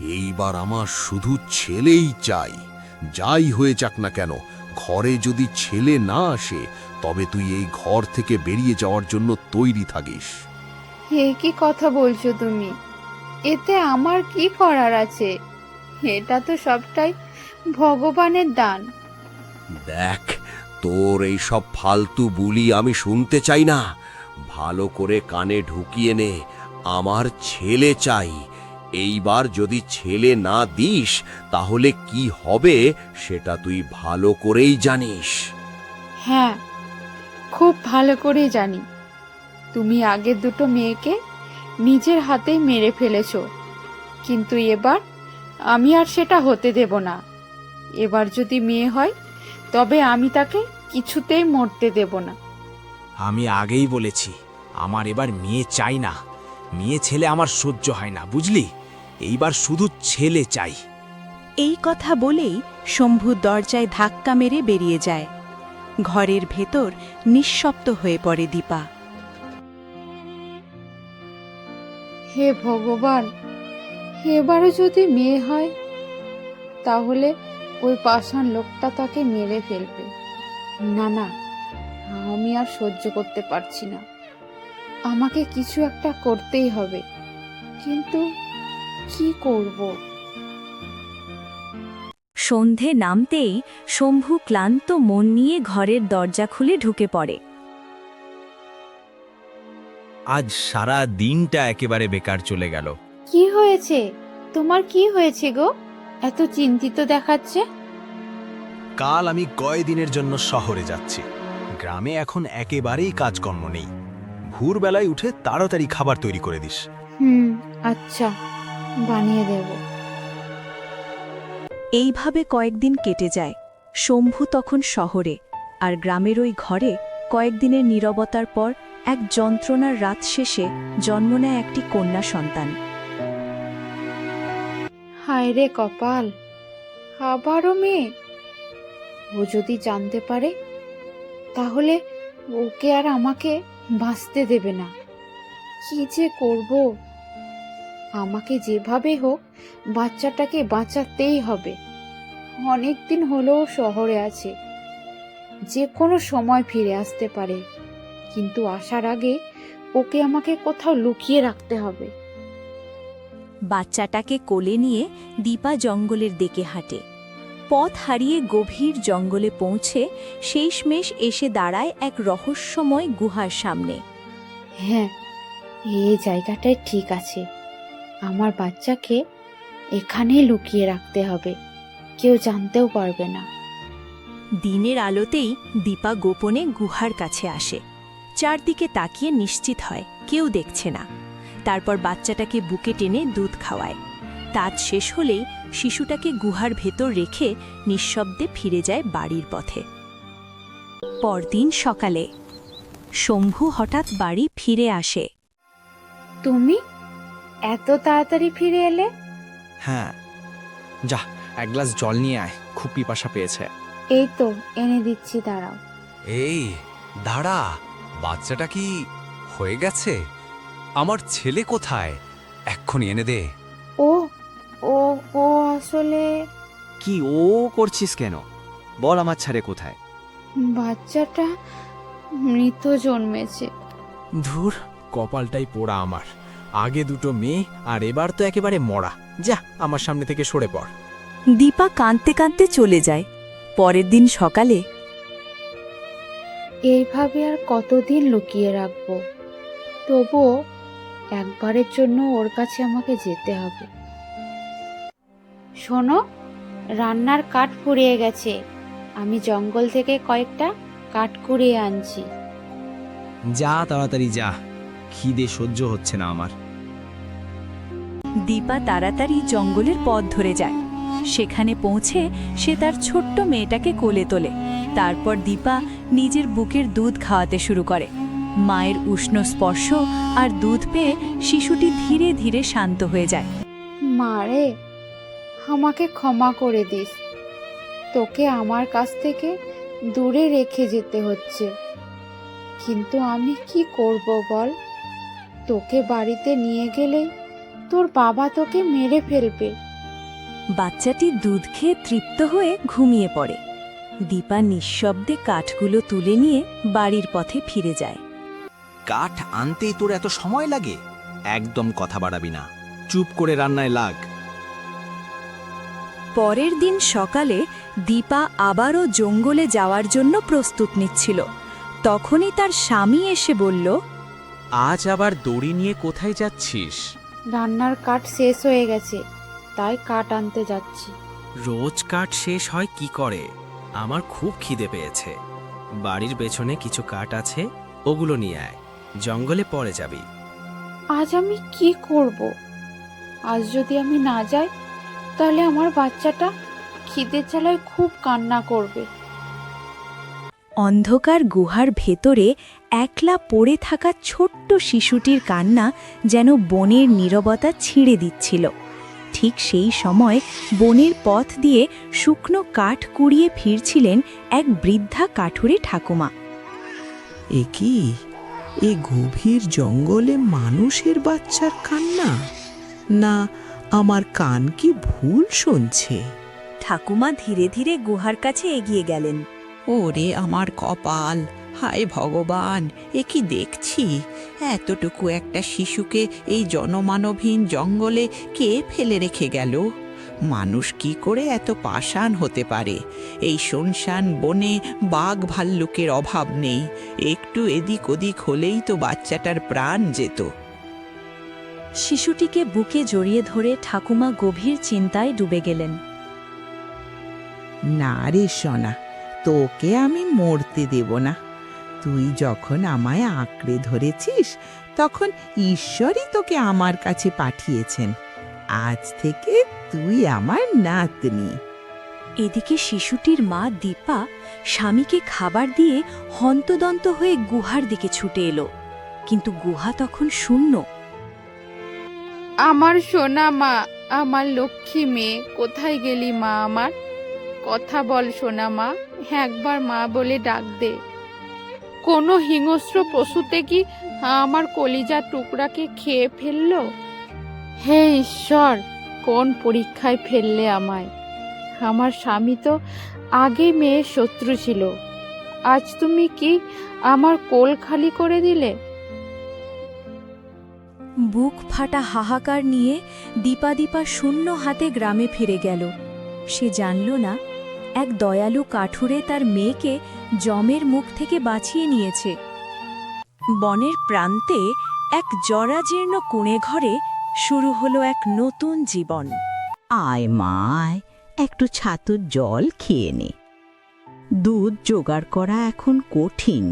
এইবার আমার শুধু ছেলেই চাই। যাই হয়ে যাক না কেন, ঘরে যদি ছেলে না আসে তবে তুই এই ঘর থেকে বেরিয়ে যাওয়ার জন্য তৈরি থাকিস। হে, কি কথা বলছো তুমি? এতে আমার কি করার আছে? এটা তো সবটাই ভগবানের দান। দেখ, তোর এই সব ফালতু বুলি আমি শুনতে চাই না। ভালো করে কানে ঢুকিয়ে নে, আমার ছেলে চাই। এইবার যদি ছেলে না দিস তাহলে কি হবে সেটা তুই ভালো করেই জানিস। হ্যাঁ, খুব ভালো করে জানি। তুমি আগের দুটো মেয়েকে নিজের হাতেই মেরে ফেলেছো, কিন্তু এবার আমি আর সেটা হতে দেব না। এবার যদি মেয়ে হয় তবে আমি তাকে কিছুতেই মরতে দেব না। আমি আগেই বলেছি, আমার এবার মেয়ে চাই না। মেয়ে ছেলে আমার সহ্য হয় না, বুঝলি? এইবার শুধু ছেলে চাই। এই কথা বলেই শম্ভু দরজায় ধাক্কা মেরে বেরিয়ে যায়। ঘরের ভেতর নিঃশব্দ হয়ে পড়ে দীপা। হে ভগবান, এবারও যদি মেয়ে হয় তাহলে ওই পাষাণ লোকটা তাকে মেরে ফেলবে। না না, আমি আর সহ্য করতে পারছি না। আমাকে কিছু একটা করতেই হবে, কিন্তু কি করব? সন্ধে নামতেই শম্ভু ক্লান্ত মন নিয়ে ঘরের দরজা খুলে ঢুকে পড়ে। আজ সারা দিনটা একেবারে বেকার চলে গেল। কি হয়েছে? তোমার কি হয়েছে গো? এত চিন্তিত দেখাচ্ছে। কাল আমি কয়দিনের জন্য শহরে যাচ্ছি। গ্রামে এখন একেবারেই কাজকর্ম নেই। ভোরবেলায় উঠে তাড়াতাড়ি খাবার তৈরি করে দিস। আচ্ছা, বানিয়ে দেব। এইভাবে কয়েকদিন কেটে যায়। শম্ভু তখন শহরে, আর গ্রামের ওই ঘরে কয়েকদিনের নীরবতার পর এক যন্ত্রণার রাত শেষে জন্ম নেয় একটি কন্যা সন্তান। হায় রে কপাল, আবারও মেয়ে। ও যদি জানতে পারে তাহলে ওকে আর আমাকে বাঁচতে দেবে না। কি যে করব? আমাকে যেভাবে হোক বাচ্চাটাকে বাঁচাতেই হবে। অনেক দিন হলো ও শহরে আছে, যে কোনো সময় ফিরে আসতে পারে, কিন্তু আসার আগে ওকে আমাকে কোথাও লুকিয়ে রাখতে হবে। বাচ্চাটাকে কোলে নিয়ে দীপা জঙ্গলের দিকে হাঁটে। পথ হারিয়ে গভীর জঙ্গলে পৌঁছে শেষমেশ এসে দাঁড়ায় এক রহস্যময় গুহার সামনে। হ্যাঁ, এই জায়গাটাই ঠিক আছে। আমার বাচ্চাকে এখানেই লুকিয়ে রাখতে হবে, কেউ জানতেও পারবে না। দিনের আলোতেই দীপা গোপনে গুহার কাছে আসে। চারদিকে তাকিয়ে নিশ্চিত হয় কেউ দেখছে না। তারপর বাচ্চাটাকে বুকে টেনে দুধ খাওয়ায়। তাজ শেষ হলেই শিশুটাকে গুহার ভেতর রেখে নিঃশব্দে ফিরে যায় বাড়ির পথে। পরদিন সকালে শম্ভু হঠাৎ বাড়ি ফিরে আসে। তুমি এত তাড়াতাড়ি ফিরে এলে? হ্যাঁ, যা এক গ্লাস জল নিয়ে আয়, খুব পিপাসা পেয়েছে। এই তো এনে দিচ্ছি, দাঁড়াও। এই দাঁড়া, বাচ্চাটা কি হয়ে গেছে? আমার ছেলে কোথায়? এক্ষুনি এনে দে। ও ও ও আসলে কি ও করছিস কেন? বল আমার ছেলে কোথায়? বাচ্চাটা মৃত জন্মেছে। ধুর, কপালটাই পোড়া আমার। আগে দুটো মেয়ে আর এবার তো একেবারে মরা। যা, আমার সামনে থেকে সরে পড়। দীপা কাঁদতে কাঁদতে চলে যায়। পরের দিন সকালে এইভাবে আর কতদিন লুকিয়ে রাখবো? তবুও একবারের জন্য ওর কাছে আমাকে যেতে হবে। শোনো, রান্নার কাঠ ফুরিয়ে গেছে। আমি জঙ্গল থেকে কয়েকটা কাঠ কুড়িয়ে আনছি। যা তাড়াতাড়ি যা, খিদে সহ্য হচ্ছে না আমার। দীপা তাড়াতাড়ি জঙ্গলের পথ ধরে যায়। সেখানে পৌঁছে সে তার ছোট্ট মেয়েটাকে কোলে তোলে। তারপর দীপা নিজের বুকের দুধ খাওয়াতে শুরু করে। মায়ের উষ্ণ স্পর্শ আর দুধ পেয়ে শিশুটি ধীরে ধীরে শান্ত হয়ে যায়। মারে, আমাকে ক্ষমা করে দিস। তোকে আমার কাছ থেকে দূরে রেখে যেতে হচ্ছে, কিন্তু আমি কি করব বল? তোকে বাড়িতে নিয়ে গেলেই তোর বাবা তোকে মেরে ফেলবে। বাচ্চাটি দুধ খেয়ে তৃপ্ত হয়ে ঘুমিয়ে পড়ে। দীপা নিঃশব্দে কাঠগুলো তুলে নিয়ে বাড়ির পথে ফিরে যায়। কাঠ আনতেই তোর এত সময় লাগে? একদম কথা বাড়াবি না, চুপ করে রান্নায় লাগ। পরের দিন সকালে দীপা আবারও জঙ্গলে যাওয়ার জন্য প্রস্তুত নিচ্ছিল। তখনই তার স্বামী এসে বলল, আজ আবার দড়ি নিয়ে কোথায় যাচ্ছিস? রান্নার কাঠ শেষ হয়ে গেছে, তাই কাঠ আনতে যাচ্ছি। রোজ কাঠ শেষ হয় কি করে? আমার খুব খিদে পেয়েছে। বাড়ির পেছনে কিছু কাঠ আছে, ওগুলো নিয়ে আয়, জঙ্গলে পরে যাবি। আজ আমি কি করব? আজ যদি আমি না যাই তাহলে আমার বাচ্চাটা খিদে জ্বালায় খুব কান্না করবে। অন্ধকার গুহার ভেতরে একলা পড়ে থাকা ছোট্ট শিশুটির কান্না যেন বনের নীরবতা ছিঁড়ে দিচ্ছিল। ঠিক সেই সময় বনের পথ দিয়ে শুকনো কাঠ কুড়িয়ে ফিরছিলেন এক বৃদ্ধা কাঠুরে ঠাকুমা। এ কি, এ গভীর জঙ্গলে মানুষের বাচ্চার কান্না? না, আমার কান কি ভুল শুনছে? ঠাকুমা ধীরে ধীরে গুহার কাছে এগিয়ে গেলেন। ওরে আমার কপাল! হায় ভগবান, এ কি দেখছি! এতটুকু একটা শিশুকে এই জনমানবহীন জঙ্গলে কে ফেলে রেখে গেল? মানুষ কি করে এত পাষাণ হতে পারে? এই শুনশান বনে বাঘ ভাল্লুকের অভাব নেই, একটু এদিক ওদিক হলেই তো বাচ্চাটার প্রাণ যেত। শিশুটিকে বুকে জড়িয়ে ধরে ঠাকুমা গভীর চিন্তায় ডুবে গেলেন। না রে সোনা, তোকে আমি মরতে দেব না। তুই যখন আমায় আঁকড়ে ধরেছিস, তখন ঈশ্বরই তোকে আমার কাছে পাঠিয়েছেন। আজ থেকে তুই আমার নাতনি। এদিকে শিশুটির মা দীপা স্বামীকে খাবার দিয়ে হন্তদন্ত হয়ে গুহার দিকে ছুটে এলো, কিন্তু গুহা তখন শূন্য। আমার সোনা মা, আমার লক্ষ্মী মেয়ে, কোথায় গেলি মা? আমার কথা বল সোনা মা, একবার মা বলে ডাক দে। কোনো হিংস্র পশুতে কি আমার কলিজার টুকরাকে খেয়ে ফেললো? হে ঈশ্বর, কোন পরীক্ষায় ফেললে আমায়? আমার স্বামী তো আগে মেয়ের শত্রু ছিল, আজ তুমি কি আমার কোল খালি করে দিলে? বুক ফাটা হাহাকার নিয়ে দীপা শূন্য হাতে গ্রামে ফিরে গেল। সে জানল না, এক দয়ালু কাঠুরে তার মেয়েকে যমের মুখ থেকে বাঁচিয়ে নিয়েছে। বনের প্রান্তে এক জরাজীর্ণ কুঁড়ে ঘরে শুরু হলো এক নতুন জীবন। আয় মায়, একটু ছাতুর জল খেয়ে নে। দুধ জোগাড় করা এখন কঠিন,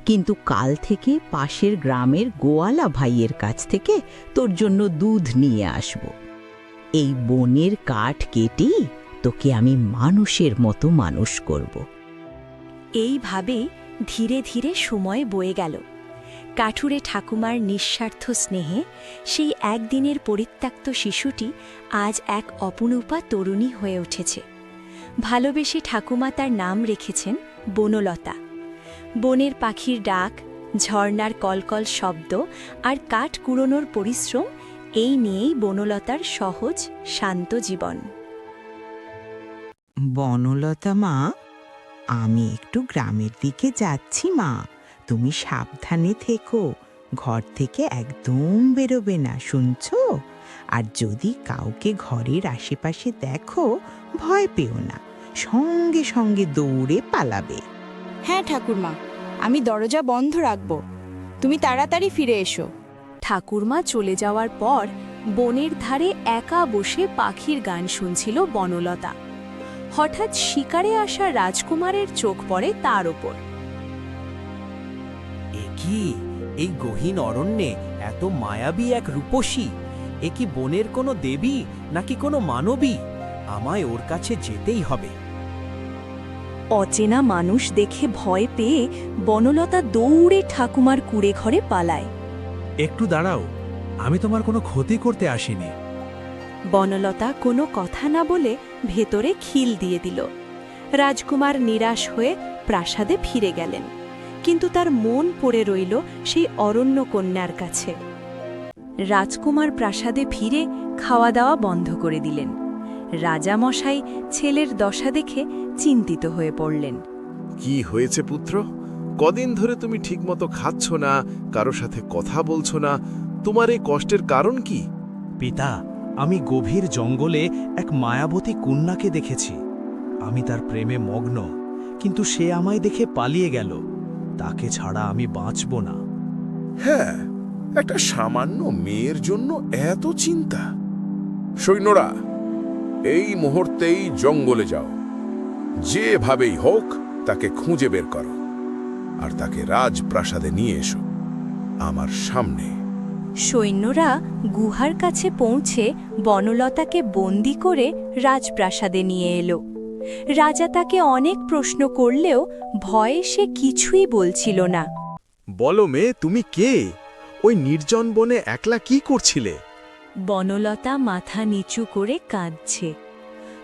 কিন্তু কাল থেকে পাশের গ্রামের গোয়ালা ভাইয়ের কাছ থেকে তোর জন্য দুধ নিয়ে আসব। এই বনের কাঠ কেটেই তোকে আমি মানুষের মতো মানুষ করব। এইভাবেই ধীরে ধীরে সময় বয়ে গেল। কাঠুরে ঠাকুমার নিঃস্বার্থ স্নেহে সেই একদিনের পরিত্যক্ত শিশুটি আজ এক অপরূপা তরুণী হয়ে উঠেছে। ভালোবেসে ঠাকুমা তার নাম রেখেছেন বনলতা। বনের পাখির ডাক, ঝর্ণার কলকল শব্দ আর কাঠ কুড়োনোর পরিশ্রম, এই নিয়েই বনলতার সহজ শান্ত জীবন। বনলতা মা, আমি একটু গ্রামের দিকে যাচ্ছি মা, তুমি সাবধানে থেকো। ঘর থেকে একদম বেরোবে না, শুনছো? আর যদি কাউকে ঘরের আশেপাশে দেখো, ভয় পেও না, সঙ্গে সঙ্গে দৌড়ে পালাবে। হ্যাঁ ঠাকুরমা, আমি দরজা বন্ধ রাখব, তুমি তাড়াতাড়ি ফিরে এসো। ঠাকুরমা চলে যাওয়ার পর বনের ধারে একা বসে পাখির গান শুনছিল বনলতা। হঠাৎ শিকারে আসা রাজকুমারের চোখ পড়ে তার ওপর। এ কি, এই গহীন অরণ্যে এত মায়াবী এক রূপসী! এ কি বনের কোনো দেবী নাকি কোনো মানবী? আমায় ওর কাছে যেতেই হবে। অচেনা মানুষ দেখে ভয় পেয়ে বনলতা দৌড়ে ঠাকুমার কুঁড়ে ঘরে পালায়। একটু দাঁড়াও, আমি তোমার কোনো ক্ষতি করতে আসিনি। বনলতা কোনো কথা না বলে ভেতরে খিল দিয়ে দিল। রাজকুমার নিরাশ হয়ে প্রাসাদে ফিরে গেলেন, কিন্তু তার মন পড়ে রইল সেই অরণ্য কন্যার কাছে। রাজকুমার প্রাসাদে ফিরে খাওয়া দাওয়া বন্ধ করে দিলেন। রাজামশাই ছেলের দশা দেখে চিন্তিত হয়ে পড়লেন। কি হয়েছে পুত্র? কদিন ধরে তুমি ঠিকমতো খাচ্ছ না, কারো সাথে কথা বলছো না। তোমার এই কষ্টের কারণ কি? পিতা, আমি গভীর জঙ্গলে এক মায়াবতী কন্যাকে দেখেছি। আমি তার প্রেমে মগ্ন, কিন্তু সে আমায় দেখে পালিয়ে গেল। তাকে ছাড়া আমি বাঁচব না। হ্যাঁ, একটা সামান্য মেয়ের জন্য এত চিন্তা? সৈন্যরা, এই মুহূর্তেই জঙ্গলে যাও। যেভাবেই হোক তাকে খুঁজে বের করো, আর তাকে রাজপ্রাসাদে নিয়ে এসো আমার সামনে। সৈন্যরা গুহার কাছে পৌঁছে বনলতাকে বন্দি করে রাজপ্রাসাদে নিয়ে এলো। রাজা তাকে অনেক প্রশ্ন করলেও ভয়ে সে কিছুই বলছিল না। বলো মেয়ে, তুমি কে? ওই নির্জন বনে একলা কি করছিলে? বনলতা মাথা নিচু করে কাঁদছে।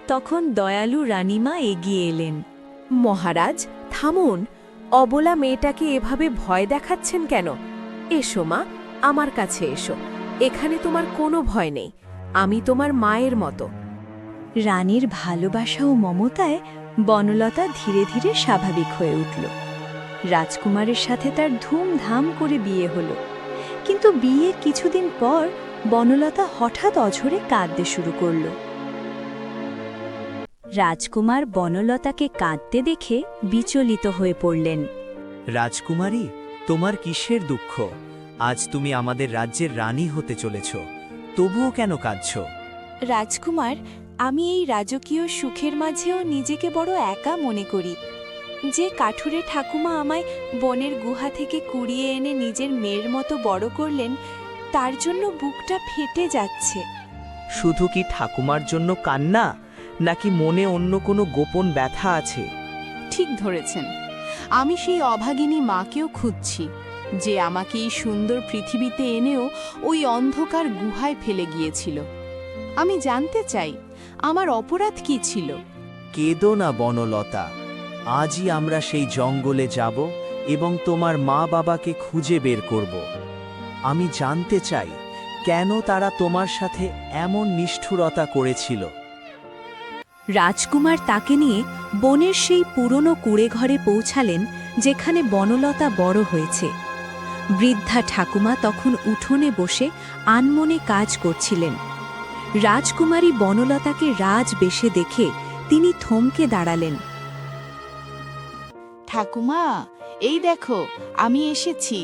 তখন দয়ালু রানীমা এগিয়ে এলেন। মহারাজ, থামুন। অবলা মেয়েটাকে এভাবে ভয় দেখাচ্ছেন কেন? এসো মা, আমার কাছে এসো। এখানে তোমার কোনো ভয় নেই। আমি তোমার মায়ের মতো। রানীর ভালোবাসা ও মমতায় বনলতা ধীরে ধীরে স্বাভাবিক হয়ে উঠল। রাজকুমারের সাথে তার ধুমধাম করে বিয়ে হলো। কিন্তু বিয়ের কিছুদিন পর বনলতা হঠাৎ অঝরে কাঁদতে শুরু করল। রাজকুমার বনলতাকে কাঁদতে দেখে বিচলিত হয়ে পড়লেন। রাজকুমারী, তোমার কিসের দুঃখ? আজ তুমি আমাদের রাজ্যের রানী হতে চলেছ, তবুও কেন কাঁদছ? রাজকুমার, আমি এই রাজকীয় সুখের মাঝেও নিজেকে বড় একা মনে করি। যে কাঠুরে ঠাকুমা আমায় বনের গুহা থেকে কুড়িয়ে এনে নিজের মেয়ের মতো বড় করলেন, তার জন্য বুকটা ফেটে যাচ্ছে। শুধু কি ঠাকুমার জন্য কান্না, নাকি মনে অন্য কোনো গোপন ব্যথা আছে? ঠিক ধরেছেন। আমি সেই অভাগিনী মাকেও খুঁজছি, যে আমাকে এই সুন্দর পৃথিবীতে এনেও ওই অন্ধকার গুহায় ফেলে গিয়েছিল। আমি জানতে চাই, আমার অপরাধ কি ছিল? কেঁদো না বনলতা, আজই আমরা সেই জঙ্গলে যাব এবং তোমার মা বাবাকে খুঁজে বের করব। আমি জানতে চাই, কেন তারা তোমার সাথে এমন নিষ্ঠুরতা করেছিল। রাজকুমার তাকে নিয়ে বনের সেই পুরনো কুঁড়েঘরে পৌঁছালেন, যেখানে বনলতা বড় হয়েছে। বৃদ্ধা ঠাকুমা তখন উঠোনে বসে আনমনে কাজ করছিলেন। রাজকুমারী বনলতাকে রাজবেশে দেখে তিনি থমকে দাঁড়ালেন। ঠাকুমা, এই দেখো, আমি এসেছি।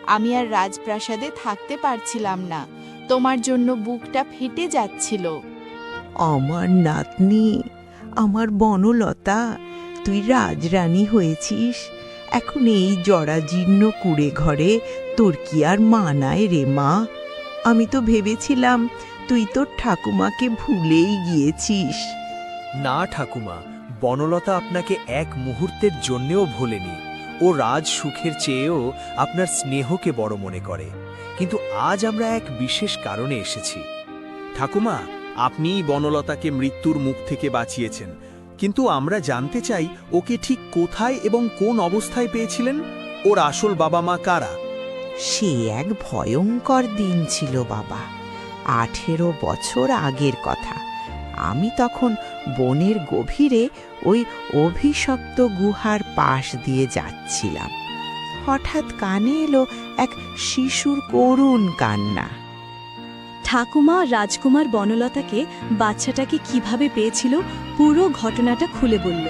আমি আর রাজপ্রাসাদে থাকতে পারছিলাম না, তোমার জন্য বুকটা ফেটে যাচ্ছিল। আমার নাতনি, আমার বনলতা, তুই রাজরানী হয়েছিস। এখন এই জরাজীর্ণ কুড়ে ঘরে তোর কি আর মানায় রে মা? আমি তো ভেবেছিলাম তুই তোর ঠাকুমাকে ভুলেই গিয়েছিস। না ঠাকুমা, বনলতা আপনাকে এক মুহূর্তের জন্যেও ভোলেনি। ও রাজ সুখের চেয়েও আপনার স্নেহকে বড় মনে করে। কিন্তু আজ আমরা এক বিশেষ কারণে এসেছি। ঠাকুমা, আপনিই বনলতাকে মৃত্যুর মুখ থেকে বাঁচিয়েছেন, কিন্তু আমরা জানতে চাই ওকে ঠিক কোথায় এবং কোন অবস্থায় পেয়েছিলেন। ওর আসল বাবা মা কারা? সে এক ভয়ঙ্কর দিন ছিল বাবা। 18 বছর আগের কথা। আমি তখন বনের গভীরে ওই অভিশপ্ত গুহার পাশ দিয়ে যাচ্ছিলাম। হঠাৎ কানে এলো এক শিশুর করুণ কান্না। ঠাকুমা রাজকুমার বনলতাকে বাচ্চাটাকে কিভাবে পেয়েছিল পুরো ঘটনাটা খুলে বলল।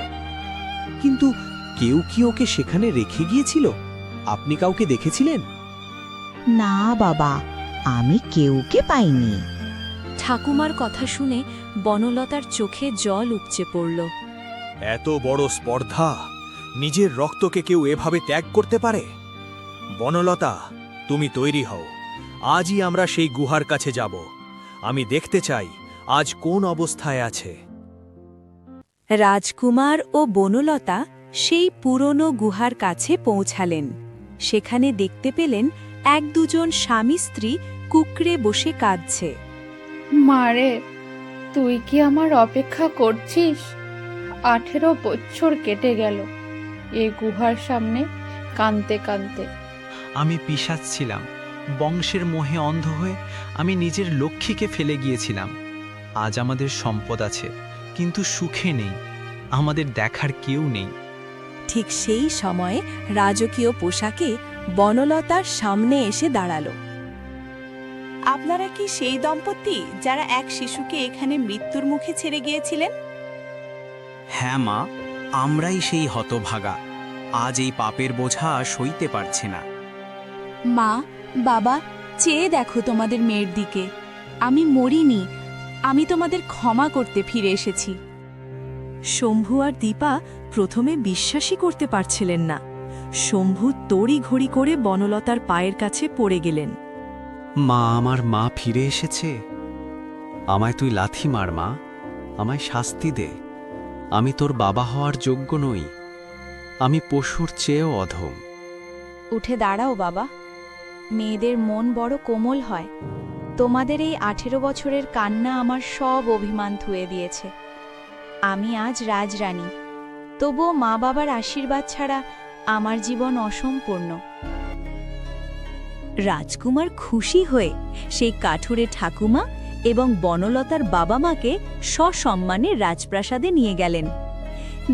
কিন্তু কেউ কি ওকে সেখানে রেখে গিয়েছিল? আপনি কাউকে দেখেছিলেন? না বাবা, আমি কেউকে পাইনি। ঠাকুমার কথা শুনে বনলতার চোখে জল উপচে পড়ল। এত বড় স্পর্ধা! নিজের রক্তকে কেউ এভাবে ত্যাগ করতে পারে? বনলতা, তুমি তৈরি হও। আজই আমরা সেই গুহার কাছে যাব। আমি দেখতে চাই আজ কোন অবস্থায় আছে। রাজকুমার ও বনলতা সেই পুরনো গুহার কাছে পৌঁছালেন। সেখানে দেখতে পেলেন এক দুজন স্বামী স্ত্রী কুকড়ে বসে কাঁদছে। মারে, তুই কি আমার অপেক্ষা করছিস? 18 বছর কেটে গেল এই গুহার সামনে কাঁদতে কাঁদতে। আমি পিশাচ ছিলাম। বংশের মোহে অন্ধ হয়ে আমি নিজের লক্ষ্মীকে ফেলে গিয়েছিলাম। আজ আমাদের সম্পদ আছে, কিন্তু সুখে নেই, আমাদের দেখার কেউ নেই। ঠিক সেই সময়ে রাজকীয় পোশাকে বনলতার সামনে এসে দাঁড়ালো। আপনারা কি সেই দম্পতি যারা এক শিশুকে এখানে মৃত্যুর মুখে ছেড়ে গিয়েছিলেন? হ্যাঁ মা, আমরাই সেই হতভাগা। আজ এই পাপের বোঝা সইতে পারছে না। মা, বাবা, চেয়ে দেখো তোমাদের মেয়ের দিকে। আমি মরিনি, আমি তোমাদের ক্ষমা করতে ফিরে এসেছি। শম্ভু আর দীপা প্রথমে বিশ্বাসই করতে পারছিলেন না। শম্ভু তড়িঘড়ি করে বনলতার পায়ের কাছে পড়ে গেলেন। মা, আমার মা ফিরে এসেছে। আমায় তুই লাথি মার মা, আমায় শাস্তি দে। আমি তোর বাবা হওয়ার যোগ্য নই, আমি পশুর চেয়েও অধম। উঠে দাঁড়াও বাবা, মেয়েদের মন বড় কোমল হয়। তোমাদের এই 18 বছরের কান্না আমার সব অভিমান ধুয়ে দিয়েছে। আমি আজ রাজরানী, তবুও মা বাবার আশীর্বাদ ছাড়া আমার জীবন অসম্পূর্ণ। রাজকুমার খুশি হয়ে সেই কাঠুরে ঠাকুমা এবং বনলতার বাবা মাকে সসম্মানে রাজপ্রাসাদে নিয়ে গেলেন।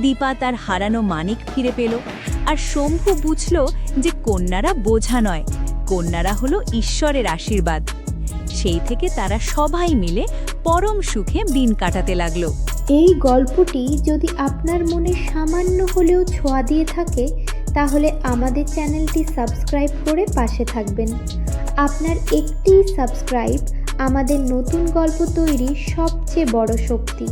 দীপা তার হারানো মানিক ফিরে পেল, আর শম্ভু বুঝল যে কন্যারা বোঝা নয়, কন্যারা হলো ঈশ্বরের আশীর্বাদ। সেই থেকে তারা সবাই মিলে পরম সুখে দিন কাটাতে লাগলো। এই গল্পটি যদি আপনার মনে সামান্য হলেও ছোঁয়া দিয়ে থাকে, তাহলে আমাদের চ্যানেলটি সাবস্ক্রাইব করে পাশে থাকবেন। আপনার একটি সাবস্ক্রাইব আমাদের নতুন গল্প তৈরির সবচেয়ে বড় শক্তি।